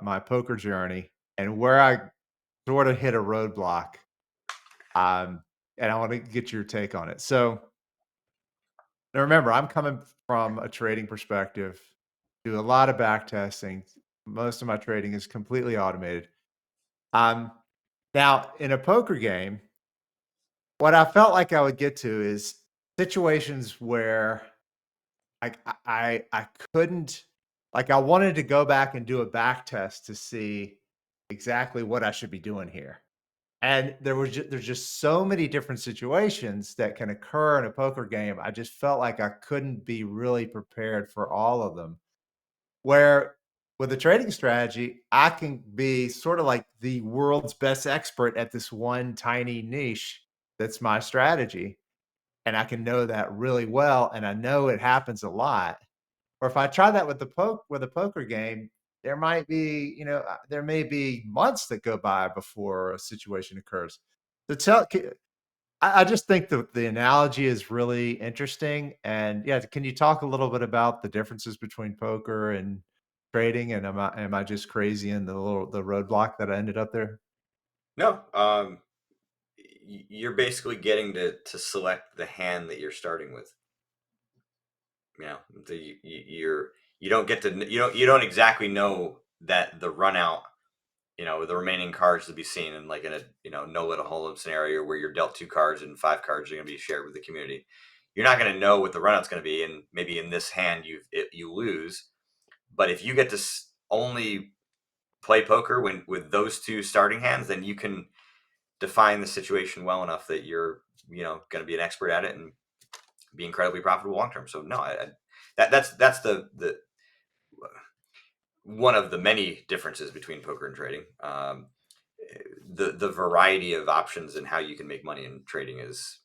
my poker journey and where I sort of hit a roadblock. Um, and I want to get your take on it. So now remember, I'm coming from a trading perspective, do a lot of back testing. Most of my trading is completely automated. Um, Now in a poker game, what I felt like I would get to is situations where I couldn't, like, I wanted to go back and do a back test to see exactly what I should be doing here. And there's just so many different situations that can occur in a poker game. I just felt like I couldn't be really prepared for all of them. Where with a trading strategy, I can be sort of like the world's best expert at this one tiny niche that's my strategy. And I can know that really well. And I know it happens a lot. Or if I try that with the poker game, there might be, there may be months that go by before a situation occurs. To tell, I just think the analogy is really interesting. And yeah, can you talk a little bit about the differences between poker and trading? And am I just crazy in the roadblock that I ended up there? No, you're basically getting to select the hand that you're starting with. You know, you don't get to you don't exactly know that the run out, the remaining cards to be seen in like in a no little hold'em scenario where you're dealt two cards and five cards are going to be shared with the community. You're not going to know what the run out's going to be, and maybe in this hand you lose. But if you get to only play poker when with those two starting hands, then you can define the situation well enough that you're going to be an expert at it and be incredibly profitable long term. So no, that's the one of the many differences between poker and trading. The variety of options and how you can make money in trading is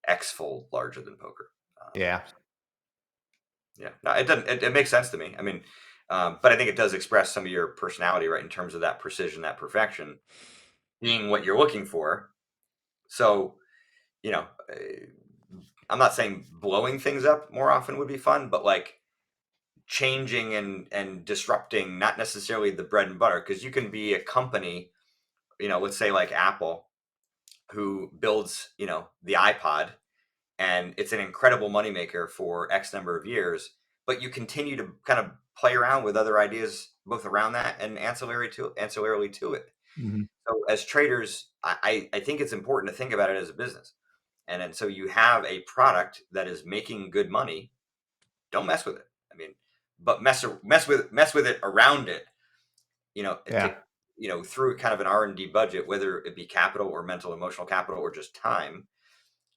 x fold larger than poker. Yeah. Yeah, no, it doesn't. It makes sense to me. I mean, but I think it does express some of your personality, right, in terms of that precision, that perfection, being what you're looking for. So you know, I'm not saying blowing things up more often would be fun, but like changing and disrupting, not necessarily the bread and butter, because you can be a company, let's say like Apple, who builds, the iPod, and it's an incredible moneymaker for X number of years, but you continue to kind of play around with other ideas both around that and ancillarily to it. Mhm. So as traders, I think it's important to think about it as a business. And so you have a product that is making good money. Don't mess with it. I mean, but mess with it around it. Yeah. Through kind of an R&D budget, whether it be capital or mental, emotional capital, or just time,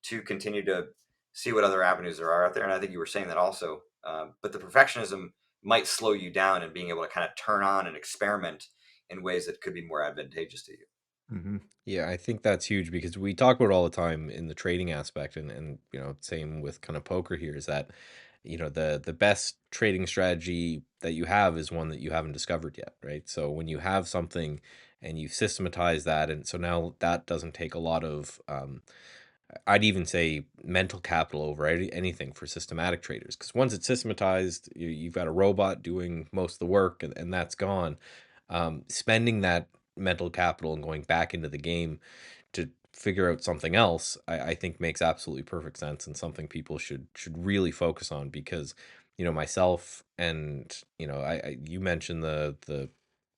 to continue to see what other avenues there are out there. And I think you were saying that also. But the perfectionism might slow you down in being able to kind of turn on and experiment in ways that could be more advantageous to you. Mhm. Yeah, I think that's huge because we talk about it all the time in the trading aspect, and same with kind of poker here, is that the best trading strategy that you have is one that you haven't discovered yet, right? So when you have something and you systematize that, and so now that doesn't take a lot of I'd even say mental capital over anything for systematic traders, because once it's systematized, you've got a robot doing most of the work, and that's gone. Spending that mental capital and going back into the game to figure out something else, I think makes absolutely perfect sense, and something people should really focus on, because myself and you mentioned the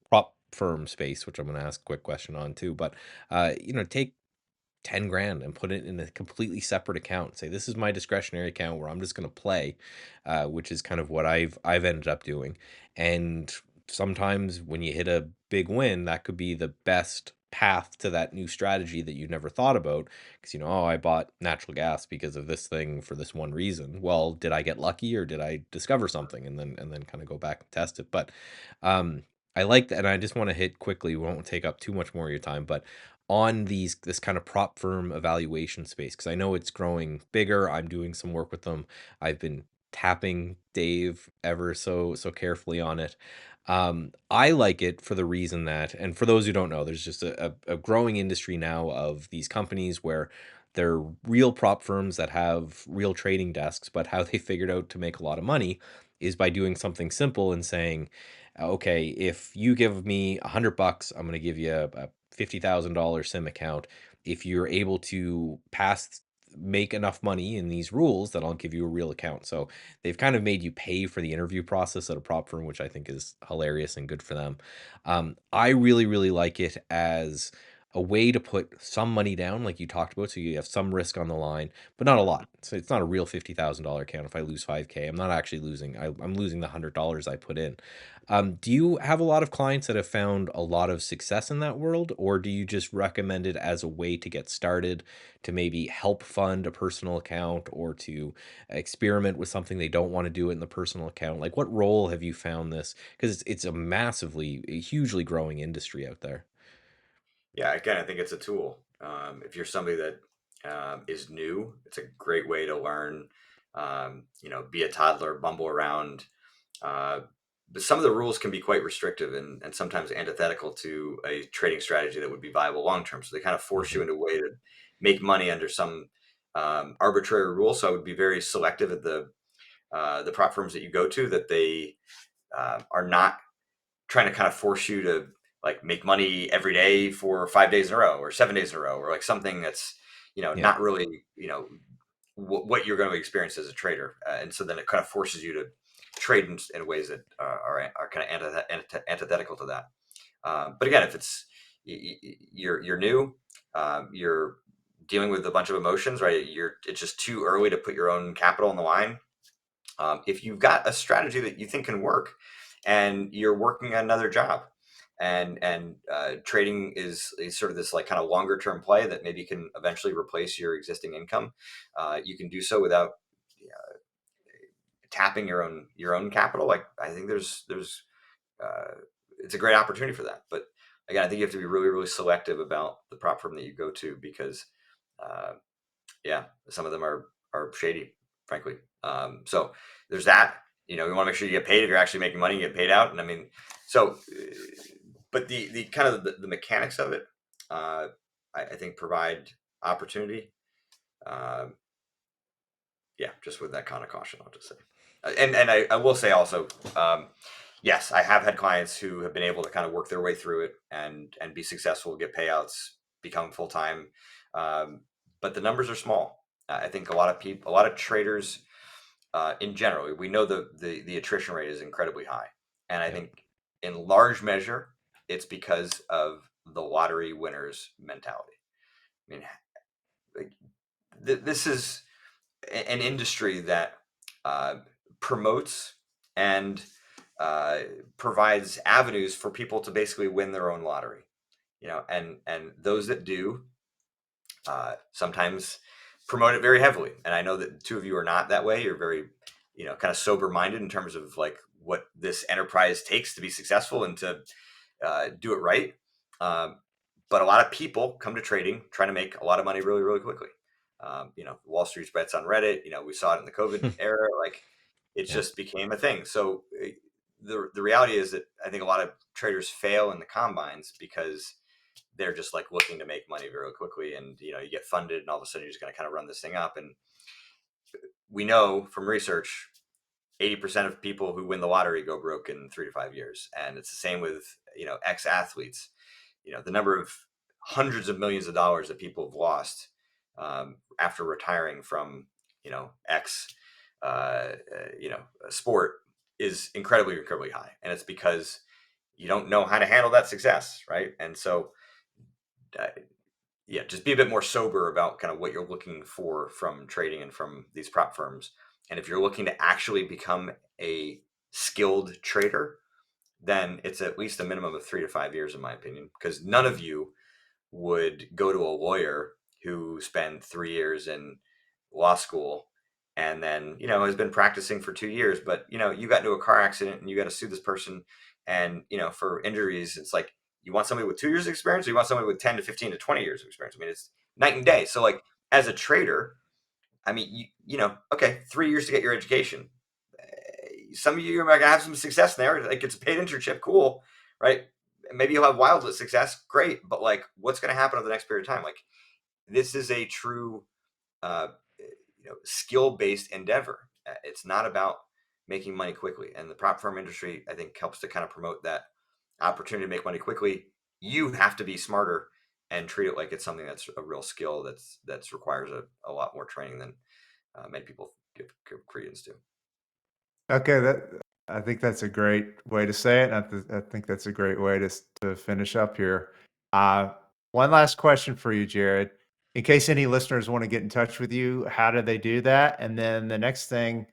prop firm space, which I'm going to ask a quick question on too, but take 10 grand and put it in a completely separate account. Say, this is my discretionary account where I'm just going to play, which is kind of what I've ended up doing. And sometimes when you hit a big win, that could be the best path to that new strategy that you never thought about, because oh, I bought natural gas because of this thing for this one reason. Well, did I get lucky or did I discover something, and then kind of go back and test it? But I like that, and I just want to hit quickly. We won't take up too much more of your time, but on this kind of prop firm evaluation space, because I know it's growing bigger. I'm doing some work with them. I've been tapping Dave ever so carefully on it. I like it for the reason that, and for those who don't know, there's just a growing industry now of these companies where they're real prop firms that have real trading desks, but how they figured out to make a lot of money is by doing something simple and saying, okay, if you give me $100, I'm going to give you a $50,000 sim account. If you're able to make enough money in these rules, then I'll give you a real account. So they've kind of made you pay for the interview process at a prop firm, which I think is hilarious and good for them. I really like it as a way to put some money down, like you talked about, so you have some risk on the line, but not a lot. So it's not a real $50,000 account. If I lose 5K, I'm not actually losing. I'm losing the $100 I put in. Do you have a lot of clients that have found a lot of success in that world, or do you just recommend it as a way to get started, to maybe help fund a personal account, or to experiment with something they don't want to do in the personal account? Like, what role have you found this? Because it's a hugely growing industry out there. Yeah, again, I think it's a tool. If you're somebody that is new, it's a great way to learn. Be a toddler, bumble around. Uh, but some of the rules can be quite restrictive and sometimes antithetical to a trading strategy that would be viable long term. So they kind of force you Hmm. into a way to make money under some arbitrary rule. So I would be very selective at the prop firms that you go to, that they are not trying to kind of force you to like make money every day for 5 days in a row or 7 days in a row, or like something that's Yeah. not really what you're going to experience as a trader. And so then it kind of forces you to trade in ways that are kind of antithetical to that. But again, if you're new, you're dealing with a bunch of emotions, right? It's just too early to put your own capital on the line. If you've got a strategy that you think can work, and you're working another job, and trading is sort of this like kind of longer term play that maybe can eventually replace your existing income, you can do so without tapping your own capital. Like I think there's uh, it's a great opportunity for that. But again, I think you have to be really selective about the prop firm that you go to, because uh, yeah, some of them are shady, frankly. So there's that. You want to make sure you get paid. If you're actually making money, you get paid out. And I mean, but the kind of the mechanics of it, I think provide opportunity. Um, yeah, just with that kind of caution, I'll just say. And I will say also, yes, I have had clients who have been able to kind of work their way through it and be successful, get payouts, become full time. But the numbers are small. I think a lot of people, a lot of traders, in general, we know the attrition rate is incredibly high, and I Yeah. think in large measure it's because of the lottery winners mentality. I mean, like, this is an industry that uh, promotes and uh, provides avenues for people to basically win their own lottery. And those that do sometimes promote it very heavily. And I know that the two of you are not that way. You're very, kind of sober minded in terms of like what this enterprise takes to be successful and to do it right. Um, but a lot of people come to trading trying to make a lot of money really quickly. Wall Street's bets on Reddit. We saw it in the COVID era. Like it Yeah. just became a thing. So the reality is that I think a lot of traders fail in the combines because they're just like looking to make money very quickly, and you get funded, and all of a sudden you're just going to kind of run this thing up. And we know from research 80% of people who win the lottery go broke in 3 to 5 years. And it's the same with, ex-athletes. The number of hundreds of millions of dollars that people have lost after retiring from, X, sport is incredibly high. And it's because you don't know how to handle that success. Right. And so, uh, yeah, just be a bit more sober about kind of what you're looking for from trading and from these prop firms. And if you're looking to actually become a skilled trader, then it's at least a minimum of 3 to 5 years, in my opinion, because none of you would go to a lawyer who spent 3 years in law school and then, has been practicing for 2 years, but, you got into a car accident and you got to sue this person And for injuries, it's like you want somebody with 2 years of experience, or you want somebody with 10 to 15 to 20 years of experience. I mean, it's night and day. So like as a trader, I mean, okay, 3 years to get your education. Some of you are going to have some success there. Like it's a paid internship, cool, right? Maybe you'll have wild success, great. But like, what's going to happen over the next period of time? Like, this is a true, uh, skill-based endeavor. It's not about making money quickly. And the prop firm industry, I think, helps to kind of promote that opportunity to make money quickly. You have to be smarter and treat it like it's something that's a real skill that's requires a lot more training than many people give credence to. Okay, I think that's a great way to say it. And I think that's a great way to finish up here. Uh, One last question for you, Jared. In case any listeners want to get in touch with you, how do they do that? And then the next thing,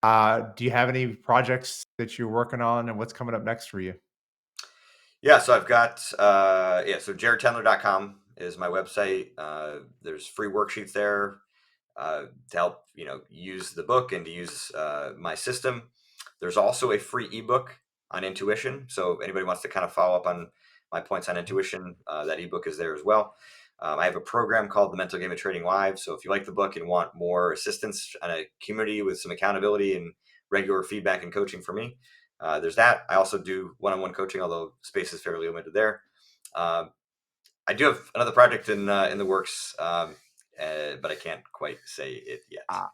do you have any projects that you're working on, and what's coming up next for you? Yeah, so I've got so jaredtendler.com is my website. There's free worksheets there to help use the book and to use my system. There's also a free ebook on intuition. So if anybody wants to kind of follow up on my points on intuition, that ebook is there as well. I have a program called the Mental Game of Trading Live. So if you like the book and want more assistance and a community with some accountability and regular feedback and coaching for me, there's that. I also do one-on-one coaching, although space is fairly limited there. I do have another project in the works, but I can't quite say it yet. Ah,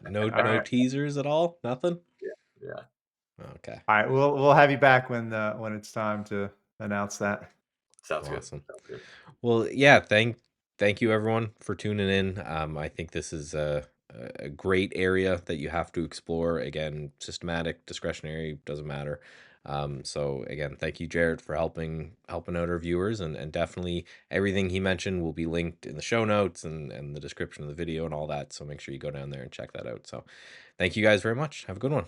No, all no right. teasers at all. Nothing. Yeah, yeah, Okay. All right, we'll have you back when it's time to announce that. sounds good. Awesome. Sounds good. Well, yeah, thank you everyone for tuning in. I think this is a great area that you have to explore. Again, systematic, discretionary, doesn't matter. So again, thank you, Jared, for helping out our viewers, and definitely everything he mentioned will be linked in the show notes and the description of the video and all that. So make sure you go down there and check that out. So thank you guys very much. Have a good one.